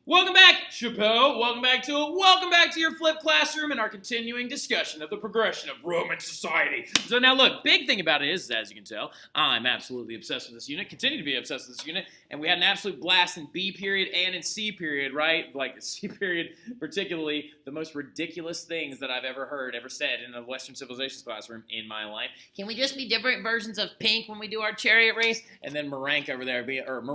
Welcome back, Chappelle. Welcome back to it. Welcome back to your Flip Classroom and our continuing discussion of the progression of Roman society. So now look, big thing about it is, as you can tell, I'm absolutely obsessed with this unit, continue to be obsessed with this unit, and we had an absolute blast in B period and in C period, right? Like C period, particularly the most ridiculous things that I've ever said in a Western civilizations classroom in my life. Can we just be different versions of pink when we do our chariot race? And then Marank over there, Elizabeth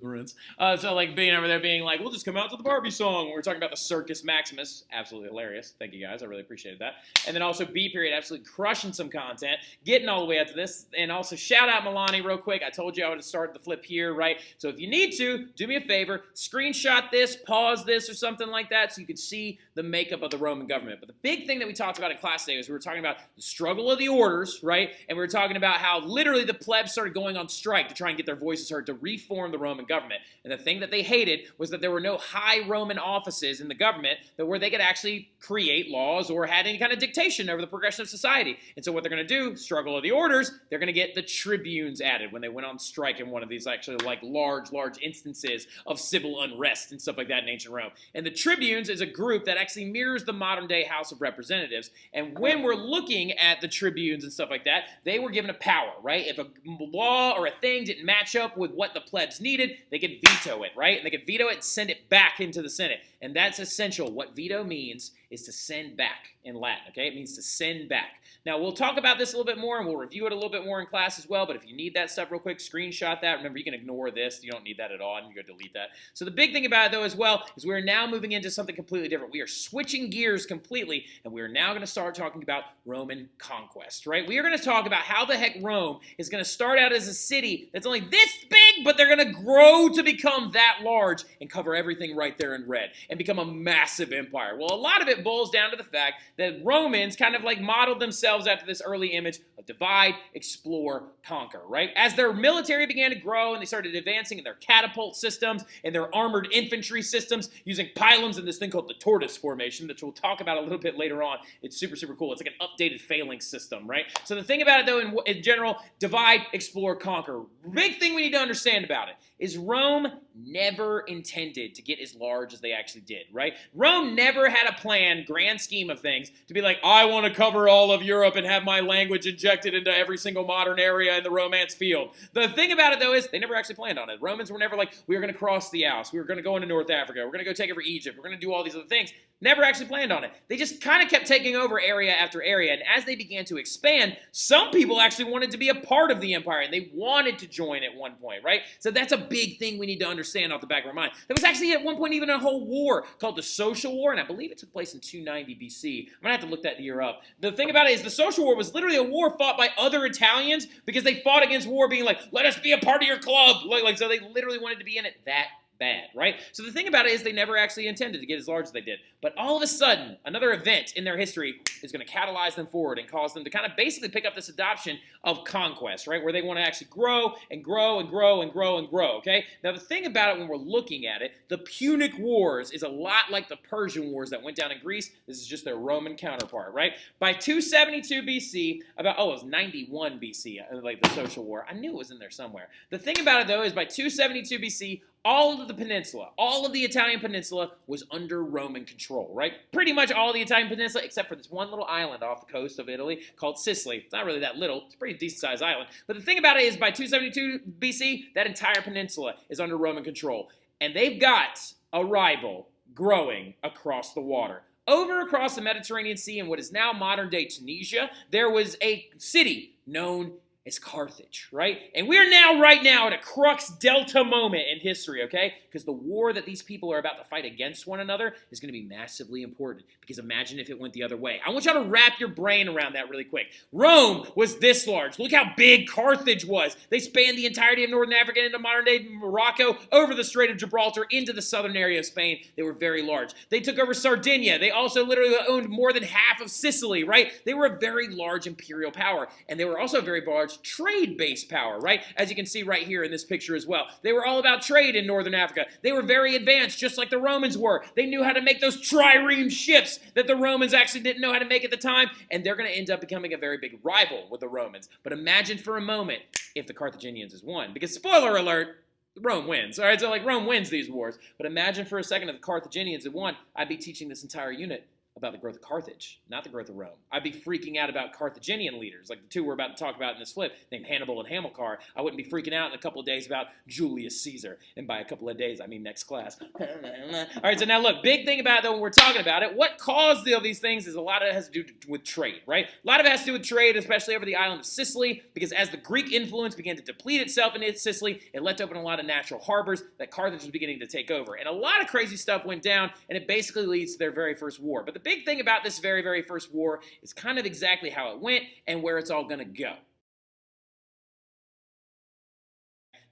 Marantz. So like being over there being like, we'll just come out to the Barbie song. We were talking about the Circus Maximus. Absolutely hilarious. Thank you guys. I really appreciated that. And then also B period, absolutely crushing some content, getting all the way up to this. And also shout out Milani real quick. I told you I would start the flip here, right? So if you need to, do me a favor, screenshot this, pause this or something like that so you can see the makeup of the Roman government. But the big thing that we talked about in class today was we were talking about the struggle of the orders, right? And we were talking about how literally the plebs started going on strike to try and get their voices heard to reform the Roman government. And the thing that they hated was that there were no high Roman offices in the government where they could actually create laws or had any kind of dictation over the progression of society. And so what they're going to do, struggle of the orders, they're going to get the tribunes added when they went on strike in one of these actually like large instances of civil unrest and stuff like that in ancient Rome. And the tribunes is a group that actually mirrors the modern day House of Representatives. And when we're looking at the tribunes and stuff like that, they were given a power, right? If a law or a thing didn't match up with what the plebs needed, they could veto it, right? And they could veto it and send it back into the Senate. And that's essential. What veto means is to send back in Latin, okay? It means to send back. Now, we'll talk about this a little bit more, and we'll review it a little bit more in class as well, but if you need that stuff real quick, screenshot that. Remember, you can ignore this. You don't need that at all. You can go delete that. So the big thing about it, though, as well, is we're now moving into something completely different. We are switching gears completely, and we are now going to start talking about Roman conquest, right? We are going to talk about how the heck Rome is going to start out as a city that's only this big, but they're going to grow to become that large and cover everything right there in red and become a massive empire. Well, a lot of it boils down to the fact that Romans kind of like modeled themselves after this early image of divide, explore, conquer, right? As their military began to grow and they started advancing in their catapult systems and their armored infantry systems using pylons in this thing called the tortoise formation, which we'll talk about a little bit later on. It's super cool. It's like an updated phalanx system, right? So the thing about it, though, in general, divide, explore, conquer. Big thing we need to understand about it is Rome never intended to get as large as they actually did, right? Rome never had a plan, grand scheme of things, to be like, I want to cover all of Europe and have my language injected into every single modern area in the Romance field. The thing about it, though, is they never actually planned on it. Romans were never like, we were going to cross the Alps, we were going to go into North Africa, we're going to go take over Egypt, we're going to do all these other things. Never actually planned on it. They just kind of kept taking over area after area, and as they began to expand, some people actually wanted to be a part of the empire, and they wanted to join at one point, right? So that's a big thing we need to understand off the back of our mind. There was actually at one point even a whole war called the Social War, and I believe it took place in 290 BC. I'm going to have to look that year up. The thing about it is the Social War was literally a war fought by other Italians because they fought against war being like, let us be a part of your club. So they literally wanted to be in it that bad, right? So the thing about it is they never actually intended to get as large as they did. But all of a sudden, another event in their history is going to catalyze them forward and cause them to kind of basically pick up this adoption of conquest, right? Where they want to actually grow and grow and grow and grow and grow, okay? Now, the thing about it when we're looking at it, the Punic Wars is a lot like the Persian Wars that went down in Greece. This is just their Roman counterpart, right? By 272 BC, it was 91 BC, like the Social War. I knew it was in there somewhere. The thing about it, though, is by 272 BC, all of the peninsula, all of the Italian peninsula was under Roman control, right? Pretty much all the Italian peninsula, except for this one little island off the coast of Italy called Sicily. It's not really that little. It's a pretty decent-sized island. But the thing about it is by 272 BC, that entire peninsula is under Roman control. And they've got a rival growing across the water. Over across the Mediterranean Sea in what is now modern-day Tunisia, there was a city known as Carthage, right? And we're now, right now, at a crux delta moment in history, okay? Because the war that these people are about to fight against one another is going to be massively important. Because imagine if it went the other way. I want y'all to wrap your brain around that really quick. Rome was this large. Look how big Carthage was. They spanned the entirety of northern Africa into modern-day Morocco, over the Strait of Gibraltar, into the southern area of Spain. They were very large. They took over Sardinia. They also literally owned more than half of Sicily, right? They were a very large imperial power. And they were also a very large trade-based power, right? As you can see right here in this picture as well. They were all about trade in northern Africa. They were very advanced, just like the Romans were. They knew how to make those trireme ships that the Romans actually didn't know how to make at the time, and they're going to end up becoming a very big rival with the Romans. But imagine for a moment if the Carthaginians has won, because spoiler alert, Rome wins. All right, so like Rome wins these wars. But imagine for a second if the Carthaginians had won, I'd be teaching this entire unit about the growth of Carthage, not the growth of Rome. I'd be freaking out about Carthaginian leaders, like the two we're about to talk about in this flip, named Hannibal and Hamilcar. I wouldn't be freaking out in a couple of days about Julius Caesar. And by a couple of days, I mean next class. All right, so now look, big thing about it, though, when we're talking about it, what caused all these things is a lot of it has to do with trade, right? A lot of it has to do with trade, especially over the island of Sicily, because as the Greek influence began to deplete itself in Sicily, it let open a lot of natural harbors that Carthage was beginning to take over. And a lot of crazy stuff went down, and it basically leads to their very first war. But the big thing about this very, very first war is kind of exactly how it went and where it's all going to go.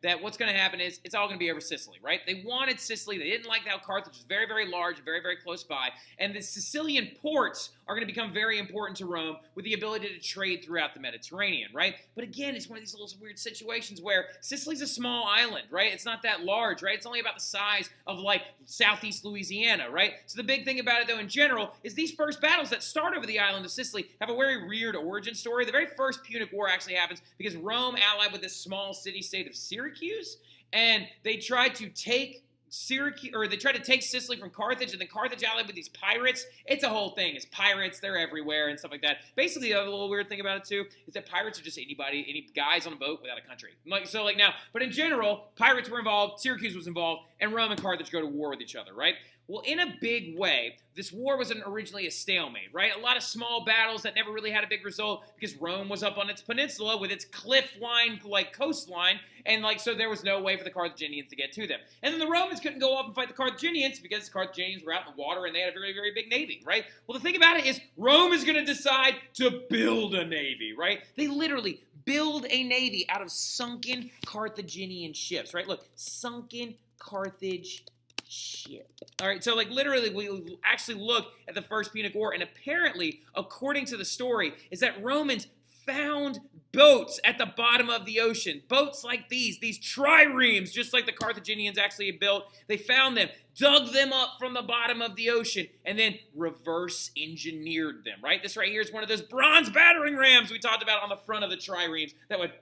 That what's going to happen is it's all going to be over Sicily, right? They wanted Sicily. They didn't like how Carthage was very, very large, very, very close by. And the Sicilian ports are going to become very important to Rome with the ability to trade throughout the Mediterranean, right? But again, it's one of these little weird situations where Sicily's a small island, right? It's not that large, right? It's only about the size of like southeast Louisiana, right? So the big thing about it, though, in general, is these first battles that start over the island of Sicily have a very weird origin story. The very first Punic War actually happens because Rome allied with this small city-state of Syracuse, and they tried to take Syracuse, or they tried to take Sicily from Carthage, and then Carthage allied with these pirates. It's a whole thing. It's pirates. They're everywhere and stuff like that. Basically, the other little weird thing about it, too, is that pirates are just any guys on a boat without a country. But in general, pirates were involved, Syracuse was involved, and Rome and Carthage go to war with each other, right? Well, in a big way, this war wasn't originally a stalemate, right? A lot of small battles that never really had a big result because Rome was up on its peninsula with its cliff line, like coastline, and so there was no way for the Carthaginians to get to them. And then the Romans couldn't go off and fight the Carthaginians because the Carthaginians were out in the water and they had a very, very big navy, right? Well, the thing about it is Rome is going to decide to build a navy, right? They literally build a navy out of sunken Carthaginian ships, right? Look, sunken Carthage ship. All right, so literally we actually look at the First Punic War, and apparently, according to the story, is that Romans found boats at the bottom of the ocean. Boats like these triremes, just like the Carthaginians actually had built. They found them, dug them up from the bottom of the ocean, and then reverse engineered them, right? This right here is one of those bronze battering rams we talked about on the front of the triremes that would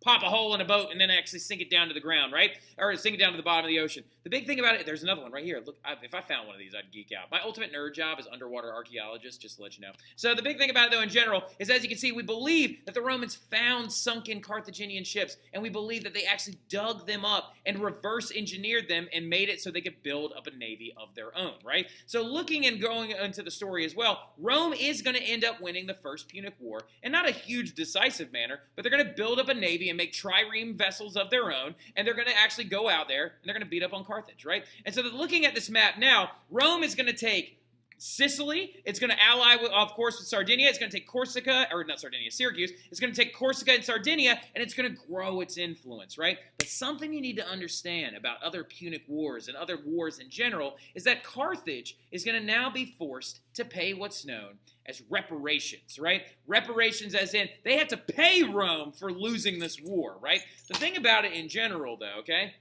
pop a hole in a boat and then actually sink it down to the ground, right? Or sink it down to the bottom of the ocean. The big thing about it, there's another one right here. Look, if I found one of these, I'd geek out. My ultimate nerd job is underwater archaeologist, just to let you know. So the big thing about it, though, in general, is as you can see, we believe that the Romans found sunken Carthaginian ships, and we believe that they actually dug them up and reverse engineered them and made it so they could build up a navy of their own, right? So looking and going into the story as well, Rome is going to end up winning the First Punic War, in not a huge decisive manner, but they're going to build up a navy and make trireme vessels of their own, and they're going to actually go out there, and they're going to beat up on Carthage, right? And so looking at this map now, Rome is going to take Sicily, it's going to ally, of course, with Sardinia, it's going to take Corsica, or not Sardinia, Syracuse, it's going to take Corsica and Sardinia, and it's going to grow its influence, right? But something you need to understand about other Punic Wars and other wars in general is that Carthage is going to now be forced to pay what's known as reparations, right? Reparations as in, they have to pay Rome for losing this war, right? The thing about it in general, though, okay?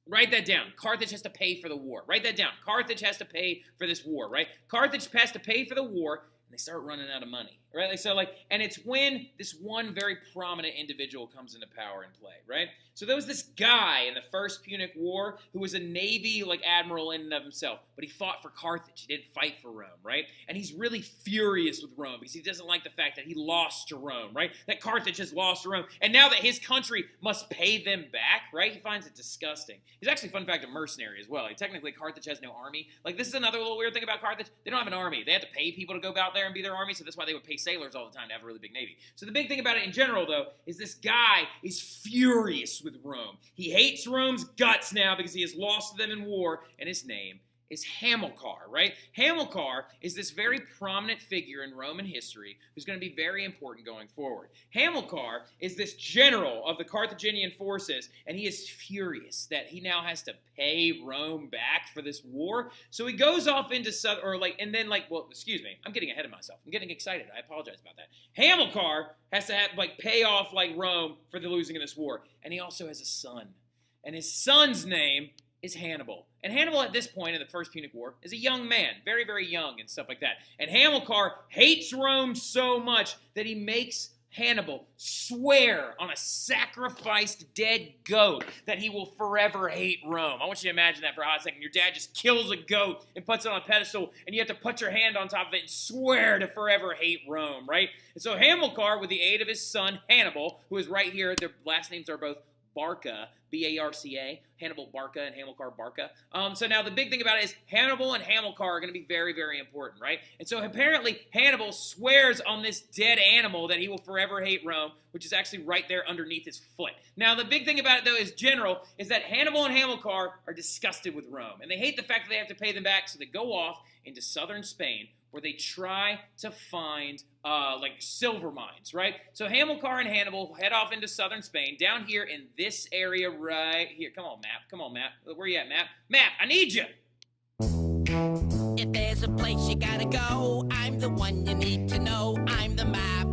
Write that down. Carthage has to pay for the war. Write that down. Carthage has to pay for this war, right? Carthage has to pay for the war, and they start running out of money, right? And it's when this one very prominent individual comes into power and play, right? So there was this guy in the First Punic War who was a navy admiral in and of himself, but he fought for Carthage. He didn't fight for Rome, right? And he's really furious with Rome because he doesn't like the fact that he lost to Rome, right? That Carthage has lost to Rome, and now that his country must pay them back, right? He finds it disgusting. He's actually, fun fact, a mercenary as well. Technically, Carthage has no army. This is another little weird thing about Carthage. They don't have an army. They have to pay people to go out there and be their army, so that's why they would pay sailors all the time to have a really big navy. So the big thing about it in general, though, is this guy is furious with Rome. He hates Rome's guts now because he has lost to them in war, and his name is Hamilcar, right? Hamilcar is this very prominent figure in Roman history who's going to be very important going forward. Hamilcar is this general of the Carthaginian forces, and he is furious that he now has to pay Rome back for this war. So he goes off into excuse me, I'm getting ahead of myself. I'm getting excited. I apologize about that. Hamilcar has to pay off Rome for the losing of this war, and he also has a son, and his son's name is Hannibal. And Hannibal at this point in the First Punic War is a young man, very, very young and stuff like that. And Hamilcar hates Rome so much that he makes Hannibal swear on a sacrificed dead goat that he will forever hate Rome. I want you to imagine that for a hot second. Your dad just kills a goat and puts it on a pedestal, and you have to put your hand on top of it and swear to forever hate Rome, right? And so Hamilcar, with the aid of his son Hannibal, who is right here, their last names are both Barca, B-A-R-C-A, Hannibal Barca and Hamilcar Barca. So now the big thing about it is Hannibal and Hamilcar are going to be very, very important, right? And so apparently Hannibal swears on this dead animal that he will forever hate Rome, which is actually right there underneath his foot. Now the big thing about it, though, is that Hannibal and Hamilcar are disgusted with Rome, and they hate the fact that they have to pay them back, so they go off into southern Spain, where they try to find like silver mines, right? So Hamilcar and Hannibal head off into southern Spain, down here in this area right here. Come on, map. Come on, map. Where you at, map? Map, I need you. If there's a place you gotta go, I'm the one you need to know. I'm the map.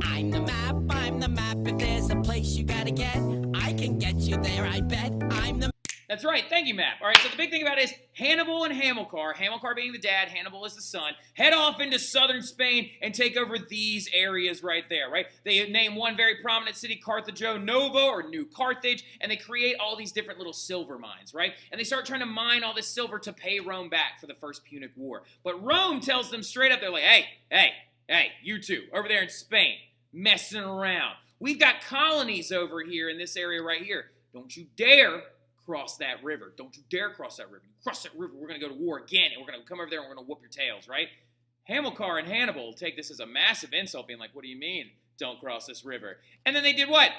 I'm the map. I'm the map. If there's a place you gotta get, I can get you there, I bet. I'm the That's right. Thank you, Map. All right, so the big thing about it is Hannibal and Hamilcar, Hamilcar being the dad, Hannibal is the son, head off into southern Spain and take over these areas right there, right? They name one very prominent city, Carthago Novo, or New Carthage, and they create all these different little silver mines, right? And they start trying to mine all this silver to pay Rome back for the First Punic War. But Rome tells them straight up, they're like, hey, you two, over there in Spain, messing around. We've got colonies over here in this area right here. Don't you dare cross that river. Don't you dare cross that river. You cross that river, we're going to go to war again, and we're going to come over there and we're going to whoop your tails, right? Hamilcar and Hannibal take this as a massive insult, being like, what do you mean, don't cross this river? And then they did what?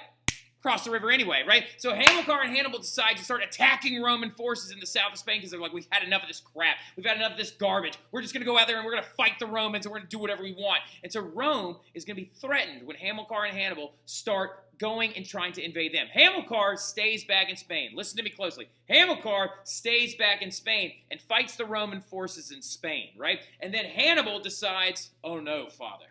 Cross the river anyway, right? So Hamilcar and Hannibal decide to start attacking Roman forces in the south of Spain because they're like, we've had enough of this crap. We've had enough of this garbage. We're just going to go out there and we're going to fight the Romans and we're going to do whatever we want. And so Rome is going to be threatened when Hamilcar and Hannibal start going and trying to invade them. Hamilcar stays back in Spain. Listen to me closely. Hamilcar stays back in Spain and fights the Roman forces in Spain, right? And then Hannibal decides, oh no, father,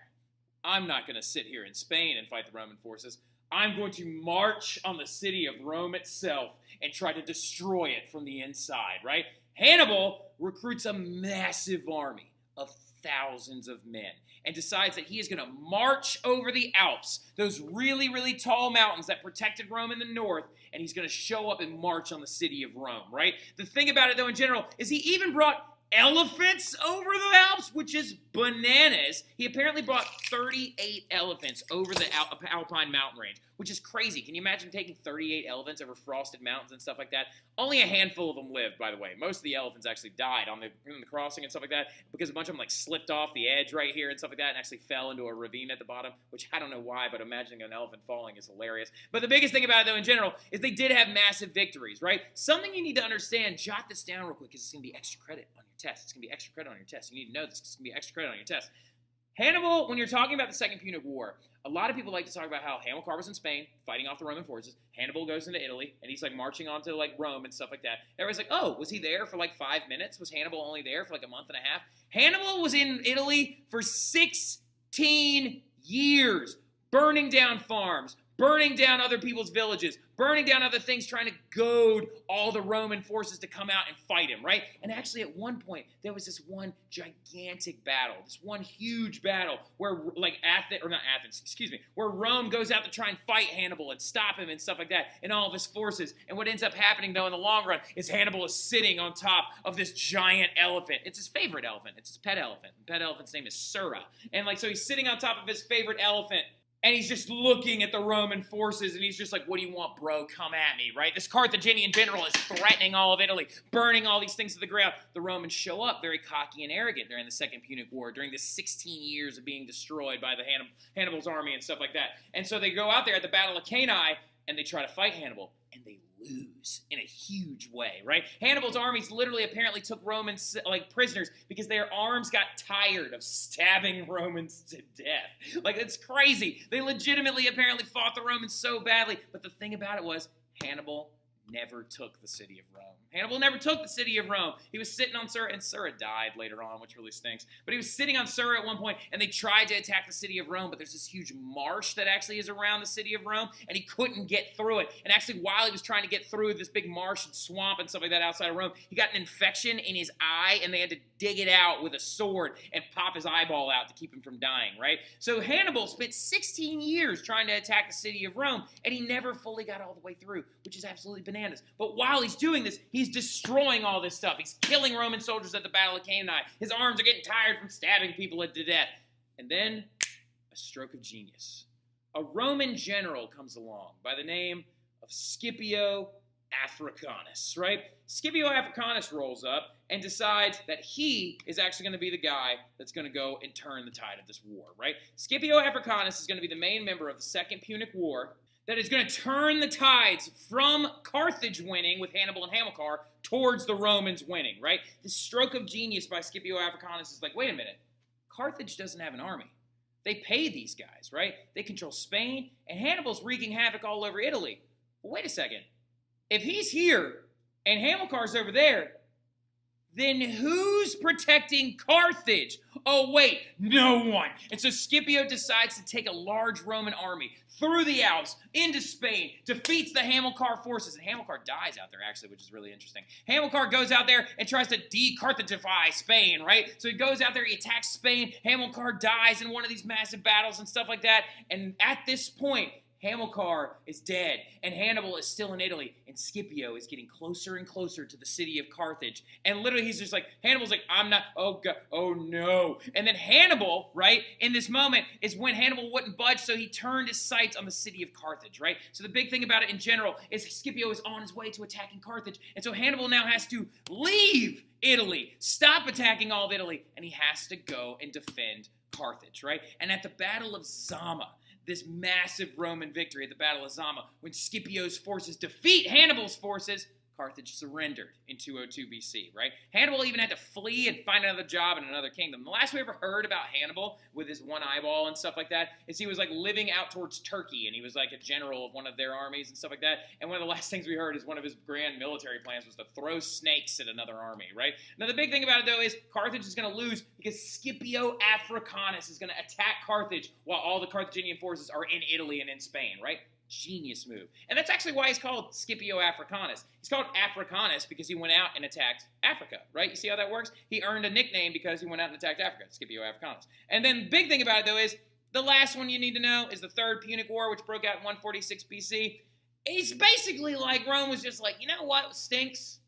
I'm not going to sit here in Spain and fight the Roman forces. I'm going to march on the city of Rome itself and try to destroy it from the inside, right? Hannibal recruits a massive army of thousands of men and decides that he is going to march over the Alps, those really, really tall mountains that protected Rome in the north, and he's going to show up and march on the city of Rome, right? The thing about it, though, in general, is he even brought elephants over the Alps, which is bananas. He apparently brought 38 elephants over the Alpine mountain range, which is crazy. Can you imagine taking 38 elephants over frosted mountains and stuff like that? Only a handful of them lived, by the way. Most of the elephants actually died in the crossing and stuff like that because a bunch of them like slipped off the edge right here and stuff like that and actually fell into a ravine at the bottom, which I don't know why, but imagining an elephant falling is hilarious. But the biggest thing about it, though, in general, is they did have massive victories, right? Something you need to understand, jot this down real quick because it's going to be extra credit on your test. It's going to be extra credit on your test. You need to know this. It's going to be extra credit on your test. Hannibal, when you're talking about the Second Punic War, a lot of people like to talk about how Hamilcar was in Spain, fighting off the Roman forces. Hannibal goes into Italy, and he's like marching onto like Rome and stuff like that. Everybody's like, oh, was he there for like 5 minutes? Was Hannibal only there for like a month and a half? Hannibal was in Italy for 16 years, burning down farms, burning down other people's villages, burning down other things, trying to goad all the Roman forces to come out and fight him, right? And actually, at one point, there was this one gigantic battle, this one huge battle where, where Rome goes out to try and fight Hannibal and stop him and stuff like that, and all of his forces. And what ends up happening, though, in the long run, is Hannibal is sitting on top of this giant elephant. It's his favorite elephant. It's his pet elephant. The pet elephant's name is Sura. And, so he's sitting on top of his favorite elephant, and he's just looking at the Roman forces, and he's just like, what do you want, bro? Come at me, right? This Carthaginian general is threatening all of Italy, burning all these things to the ground. The Romans show up very cocky and arrogant during the Second Punic War, during the 16 years of being destroyed by the Hannibal's army and stuff like that. And so they go out there at the Battle of Cannae, and they try to fight Hannibal, and they lose in a huge way, right? Hannibal's armies literally apparently took Romans prisoners because their arms got tired of stabbing Romans to death. Like, it's crazy. They legitimately apparently fought the Romans so badly, but the thing about it was Hannibal never took the city of Rome. Hannibal never took the city of Rome. He was sitting on Sura, and Sura died later on, which really stinks. But he was sitting on Sura at one point, and they tried to attack the city of Rome, but there's this huge marsh that actually is around the city of Rome, and he couldn't get through it. And actually, while he was trying to get through this big marsh and swamp and stuff like that outside of Rome, he got an infection in his eye, and they had to dig it out with a sword and pop his eyeball out to keep him from dying, right? So Hannibal spent 16 years trying to attack the city of Rome, and he never fully got all the way through, which is absolutely bananas. But while he's doing this, he's destroying all this stuff. He's killing Roman soldiers at the Battle of Cannae. His arms are getting tired from stabbing people to death. And then, a stroke of genius. A Roman general comes along by the name of Scipio Africanus, right? Scipio Africanus rolls up and decides that he is actually going to be the guy that's going to go and turn the tide of this war, right? Scipio Africanus is going to be the main member of the Second Punic War that is going to turn the tides from Carthage winning with Hannibal and Hamilcar towards the Romans winning, right? This stroke of genius by Scipio Africanus is like, wait a minute, Carthage doesn't have an army. They pay these guys, right? They control Spain, and Hannibal's wreaking havoc all over Italy. Well, wait a second. If he's here and Hamilcar's over there, then who's protecting Carthage? Oh, wait, no one. And so Scipio decides to take a large Roman army through the Alps into Spain, defeats the Hamilcar forces, and Hamilcar dies out there, actually, which is really interesting. Hamilcar goes out there and tries to de-Carthagify Spain, right? So he goes out there, he attacks Spain, Hamilcar dies in one of these massive battles and stuff like that, and at this point, Hamilcar is dead, and Hannibal is still in Italy, and Scipio is getting closer and closer to the city of Carthage. And literally, he's just like, Hannibal's like, I'm not, oh God, oh no. And then Hannibal, right, in this moment, is when Hannibal wouldn't budge, so he turned his sights on the city of Carthage, right? So the big thing about it in general is Scipio is on his way to attacking Carthage, and so Hannibal now has to leave Italy, stop attacking all of Italy, and he has to go and defend Carthage, right? And at the Battle of Zama, this massive Roman victory at the Battle of Zama, when Scipio's forces defeat Hannibal's forces, Carthage surrendered in 202 BC, right? Hannibal even had to flee and find another job in another kingdom. The last we ever heard about Hannibal with his one eyeball and stuff like that is he was like living out towards Turkey, and he was like a general of one of their armies and stuff like that. And one of the last things we heard is one of his grand military plans was to throw snakes at another army, right? Now the big thing about it though is Carthage is going to lose because Scipio Africanus is going to attack Carthage while all the Carthaginian forces are in Italy and in Spain, right? Genius move. And that's actually why he's called Scipio Africanus. He's called Africanus because he went out and attacked Africa, right? You see how that works? He earned a nickname because he went out and attacked Africa, Scipio Africanus. And then the big thing about it, though, is the last one you need to know is the Third Punic War, which broke out in 146 BC. It's basically like Rome was just like, you know what stinks?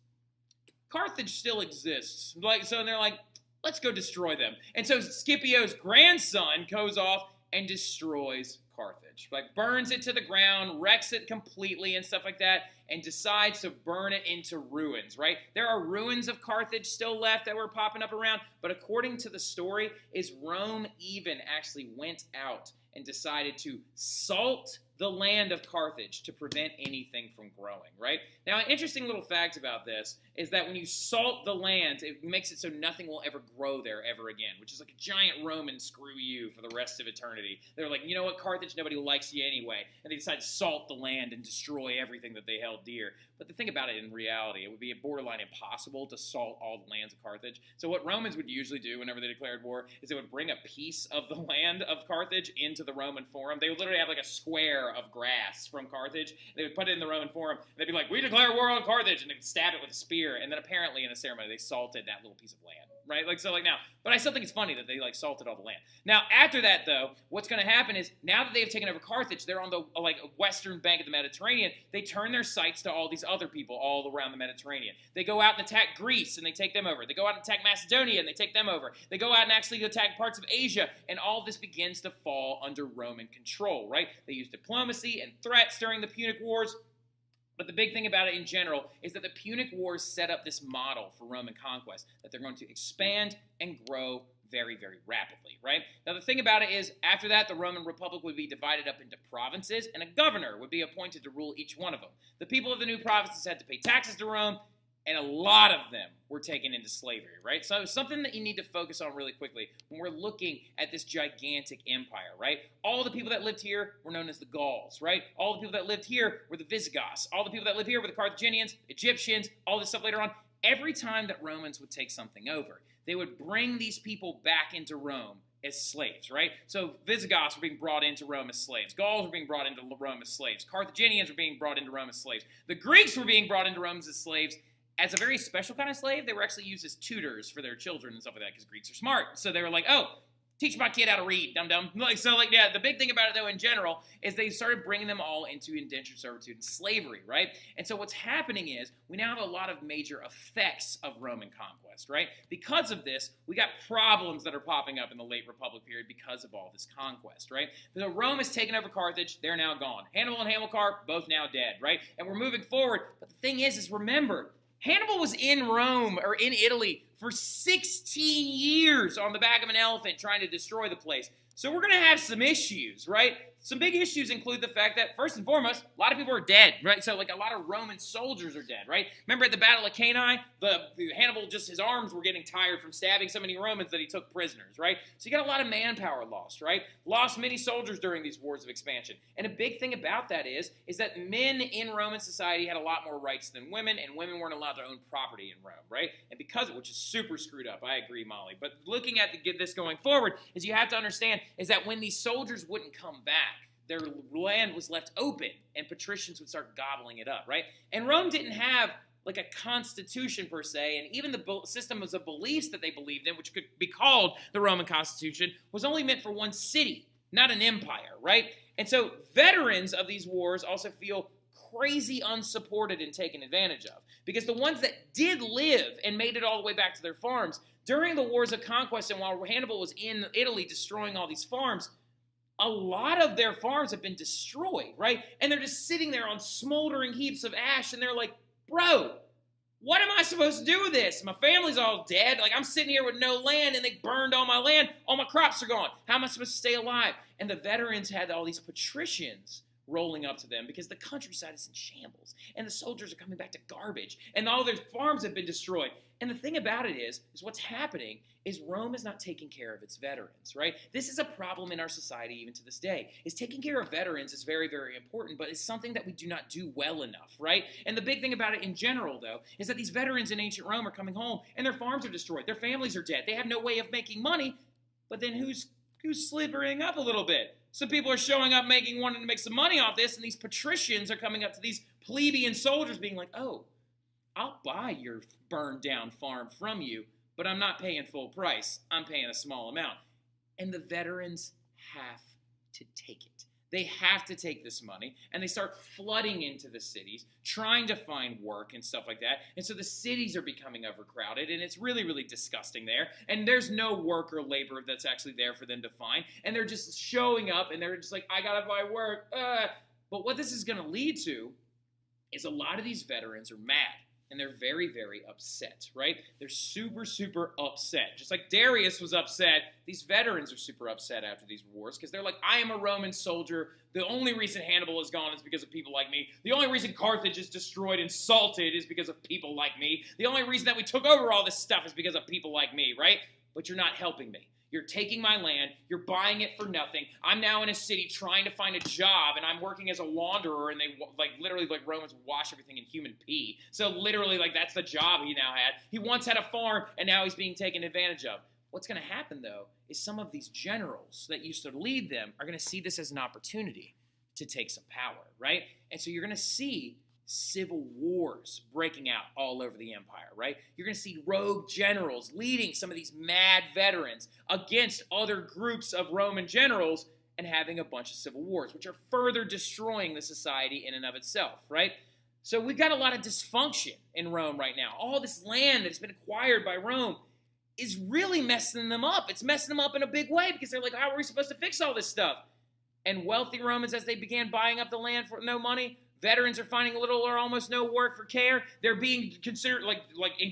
Carthage still exists. So they're like, let's go destroy them. And so Scipio's grandson goes off and destroys Carthage, like burns it to the ground, wrecks it completely and stuff like that, and decides to burn it into ruins, right? There are ruins of Carthage still left that were popping up around, but according to the story, is Rome even actually went out and decided to salt the land of Carthage to prevent anything from growing, right? Now, an interesting little fact about this is that when you salt the land, it makes it so nothing will ever grow there ever again, which is like a giant Roman screw you for the rest of eternity. They're like, you know what, Carthage, nobody likes you anyway, and they decide to salt the land and destroy everything that they held dear. But the thing about it in reality, it would be borderline impossible to salt all the lands of Carthage. So what Romans would usually do whenever they declared war is they would bring a piece of the land of Carthage into the Roman Forum. They would literally have like a square of grass from Carthage. They would put it in the Roman Forum. They'd be like, we declare war on Carthage, and they'd stab it with a spear. And then apparently in a ceremony, they salted that little piece of land, right? Like, so like now, but I still think it's funny that they like salted all the land. Now, after that though, what's going to happen is now that they've taken over Carthage, they're on the like western bank of the Mediterranean. They turn their sights to all these other people all around the Mediterranean. They go out and attack Greece, and they take them over. They go out and attack Macedonia, and they take them over. They go out and actually attack parts of Asia, and all this begins to fall under Roman control, right? They use diplomacy and threats during the Punic Wars. But the big thing about it in general is that the Punic Wars set up this model for Roman conquest, that they're going to expand and grow very, very rapidly, right? Now, the thing about it is, after that, the Roman Republic would be divided up into provinces, and a governor would be appointed to rule each one of them. The people of the new provinces had to pay taxes to Rome, And a lot of them were taken into slavery, right? So something that you need to focus on really quickly when we're looking at this gigantic empire, right? All the people that lived here were known as the Gauls, right? All the people that lived here were the Visigoths. All the people that lived here were the Carthaginians, Egyptians, all this stuff later on. Every time that Romans would take something over, they would bring these people back into Rome as slaves, right? So Visigoths were being brought into Rome as slaves. Gauls were being brought into Rome as slaves. Carthaginians were being brought into Rome as slaves. The Greeks were being brought into Rome as slaves. As a very special kind of slave, they were actually used as tutors for their children and stuff like that because Greeks are smart. So they were like, oh, teach my kid how to read, dum-dum. Yeah, the big thing about it, though, in general, is they started bringing them all into indentured servitude and slavery, right? And so what's happening is we now have a lot of major effects of Roman conquest, right? Because of this, we got problems that are popping up in the late Republic period because of all this conquest, right? So Rome has taken over Carthage. They're now gone. Hannibal and Hamilcar, both now dead, right? And we're moving forward. But the thing is remember, Hannibal was in Rome, or in Italy, for 16 years on the back of an elephant trying to destroy the place. So we're going to have some issues, right? Some big issues include the fact that, first and foremost, a lot of people are dead, right? So, like, a lot of Roman soldiers are dead, right? Remember at the Battle of Cannae, the Hannibal, just his arms were getting tired from stabbing so many Romans that he took prisoners, right? So you got a lot of manpower lost, right? Lost many soldiers during these wars of expansion. And a big thing about that is that men in Roman society had a lot more rights than women, and women weren't allowed to own property in Rome, right? And because of which is super screwed up, I agree, Molly. But looking at this going forward is you have to understand is that when these soldiers wouldn't come back, their land was left open, and patricians would start gobbling it up, right? And Rome didn't have like a constitution per se, and even the systems of beliefs that they believed in, which could be called the Roman Constitution, was only meant for one city, not an empire, right? And so veterans of these wars also feel crazy unsupported and taken advantage of, because the ones that did live and made it all the way back to their farms during the wars of conquest, and while Hannibal was in Italy destroying all these farms, a lot of their farms have been destroyed, right? And they're just sitting there on smoldering heaps of ash, and they're like, bro, what am I supposed to do with this? My family's all dead. Like, I'm sitting here with no land, and they burned all my land. All my crops are gone. How am I supposed to stay alive? And the veterans had all these patricians rolling up to them because the countryside is in shambles, and the soldiers are coming back to garbage, and all their farms have been destroyed. And the thing about it is what's happening is Rome is not taking care of its veterans, right? This is a problem in our society even to this day. Is taking care of veterans is very, very important, but it's something that we do not do well enough, right? And the big thing about it in general, though, is that these veterans in ancient Rome are coming home, and their farms are destroyed. Their families are dead. They have no way of making money, but then who's slippering up a little bit? Some people are showing up wanting to make some money off this, and these patricians are coming up to these plebeian soldiers being like, oh, I'll buy your burned down farm from you, but I'm not paying full price. I'm paying a small amount. And the veterans have to take it. They have to take this money, and they start flooding into the cities, trying to find work and stuff like that. And so the cities are becoming overcrowded, and it's really, really disgusting there. And there's no work or labor that's actually there for them to find. And they're just showing up, and they're just like, I gotta buy work. But what this is going to lead to is a lot of these veterans are mad. And they're very, very upset, right? They're super, super upset. Just like Darius was upset, these veterans are super upset after these wars because they're like, I am a Roman soldier. The only reason Hannibal is gone is because of people like me. The only reason Carthage is destroyed and salted is because of people like me. The only reason that we took over all this stuff is because of people like me, right? But you're not helping me. You're taking my land. You're buying it for nothing. I'm now in a city trying to find a job, and I'm working as a launderer, and they, literally, Romans wash everything in human pee. So literally, that's the job he now had. He once had a farm, and now he's being taken advantage of. What's going to happen, though, is some of these generals that used to lead them are going to see this as an opportunity to take some power, right? And so you're going to see civil wars breaking out all over the empire, right? You're going to see rogue generals leading some of these mad veterans against other groups of Roman generals and having a bunch of civil wars, which are further destroying the society in and of itself, right? So we've got a lot of dysfunction in Rome right now. All this land that's been acquired by Rome is really messing them up. It's messing them up in a big way because they're like, how are we supposed to fix all this stuff? And wealthy Romans, as they began buying up the land for no money, veterans are finding little or almost no work for care. They're being considered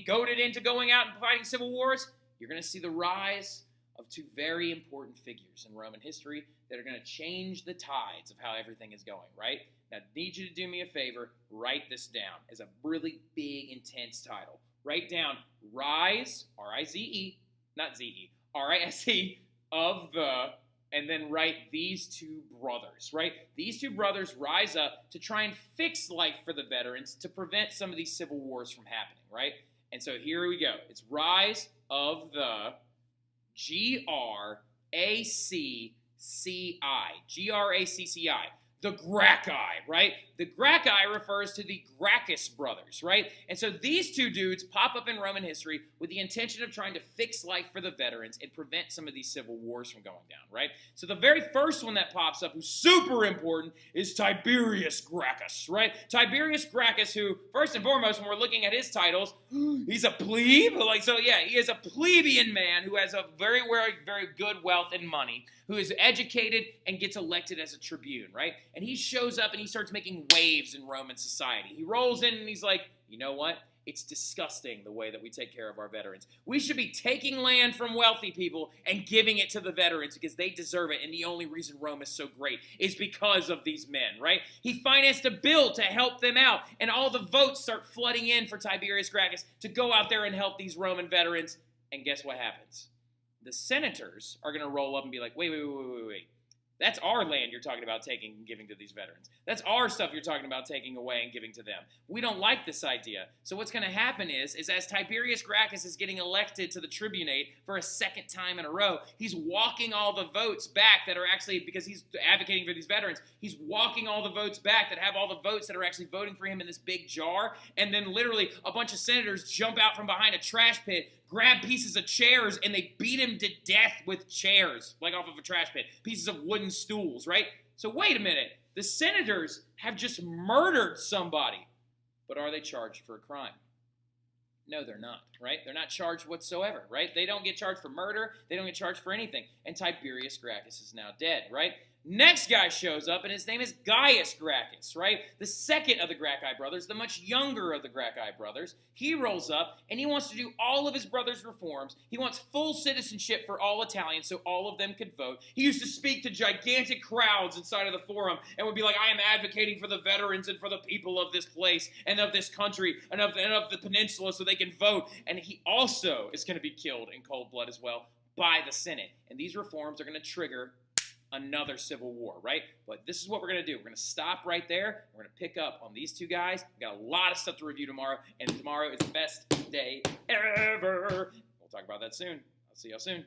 goaded into going out and fighting civil wars. You're going to see the rise of two very important figures in Roman history that are going to change the tides of how everything is going, right? Now, I need you to do me a favor. Write this down as a really big, intense title. Write down Rise, R-I-Z-E, not Z-E, R-I-S-E, of the, and then write these two brothers, right? These two brothers rise up to try and fix life for the veterans to prevent some of these civil wars from happening, right? And so here we go. It's Rise of the G-R-A-C-C-I. G-R-A-C-C-I. The Gracci, right? The Gracci refers to the Gracchus brothers, right? And so these two dudes pop up in Roman history with the intention of trying to fix life for the veterans and prevent some of these civil wars from going down, right? So the very first one that pops up, who's super important, is Tiberius Gracchus, right? Tiberius Gracchus, who, first and foremost, when we're looking at his titles, he's a plebe. He is a plebeian man who has a very, very, very good wealth and money, who is educated and gets elected as a tribune, right? And he shows up and he starts making waves in Roman society. He rolls in and he's like, you know what? It's disgusting the way that we take care of our veterans. We should be taking land from wealthy people and giving it to the veterans because they deserve it. And the only reason Rome is so great is because of these men, right? He financed a bill to help them out. And all the votes start flooding in for Tiberius Gracchus to go out there and help these Roman veterans. And guess what happens? The senators are going to roll up and be like, wait. That's our land you're talking about taking and giving to these veterans. That's our stuff you're talking about taking away and giving to them. We don't like this idea. So what's going to happen is as Tiberius Gracchus is getting elected to the tribunate for a second time in a row, he's walking all the votes back that are actually, because he's advocating for these veterans, he's walking all the votes back that have all the votes that are actually voting for him in this big jar, and then literally a bunch of senators jump out from behind a trash pit, grab pieces of chairs, and they beat him to death with chairs, like off of a trash pit, pieces of wooden stools, right? So wait a minute. The senators have just murdered somebody. But are they charged for a crime? No, they're not, right? They're not charged whatsoever, right? They don't get charged for murder. They don't get charged for anything. And Tiberius Gracchus is now dead, right? Next guy shows up, and his name is Gaius Gracchus, right? The second of the Gracchi brothers, the much younger of the Gracchi brothers. He rolls up, and he wants to do all of his brothers' reforms. He wants full citizenship for all Italians so all of them could vote. He used to speak to gigantic crowds inside of the forum and would be like, I am advocating for the veterans and for the people of this place and of this country and of the peninsula so they can vote. And he also is going to be killed in cold blood as well by the Senate. And these reforms are going to trigger another civil war, right? But this is what we're going to do. We're going to stop right there. We're going to pick up on these two guys. We've got a lot of stuff to review tomorrow, and tomorrow is the best day ever. We'll talk about that soon. I'll see y'all soon.